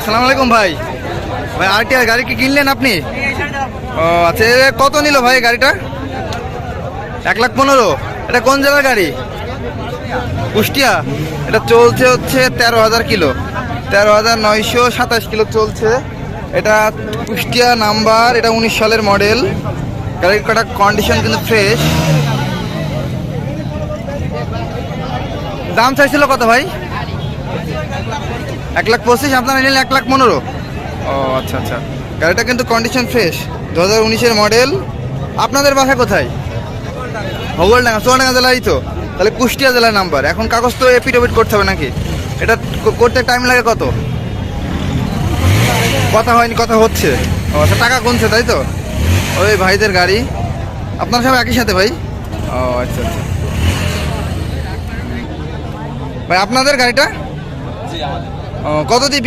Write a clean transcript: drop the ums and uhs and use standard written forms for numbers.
আসসালামু আলাইকুম ভাই। ভাই আরটিআর গাড়ি কি কিনলেন আপনি? ও আচ্ছা, কত নিল ভাই গাড়িটা? 1,15,000। এটা কোন জেলার গাড়ি? কুষ্টিয়া। এটা চলছে হচ্ছে 13,000 কিলো, 13,927 কিলো চলছে। এটা কুষ্টিয়া নাম্বার, এটা 19 সালের মডেল। গাড়ির কটা কন্ডিশন কিন্তু ফ্রেশ। দাম চাইছিল কত ভাই? 1,25,000, আপনারা নিলেন 1,15,000। ও আচ্ছা আচ্ছা, গাড়িটা কিন্তু কন্ডিশন ফ্রেশ, 2019-এর মডেল। আপনাদের বাসা কোথায়? হগলডাঙ্গা, চুয়াডাঙ্গা জেলারই তো? তাহলে কুষ্টিয়া জেলার নাম্বার। এখন কাগজ তো এপিডোপিট করতে হবে নাকি? এটা করতে টাইম লাগে কত? কথা হয়নি, কথা হচ্ছে। ও আচ্ছা, টাকা গুনছে তাই তো? ওই ভাইদের গাড়ি। আপনার সব একই সাথে ভাই? ও আচ্ছা আচ্ছা ভাই, আপনাদের গাড়িটা কত দিয়ে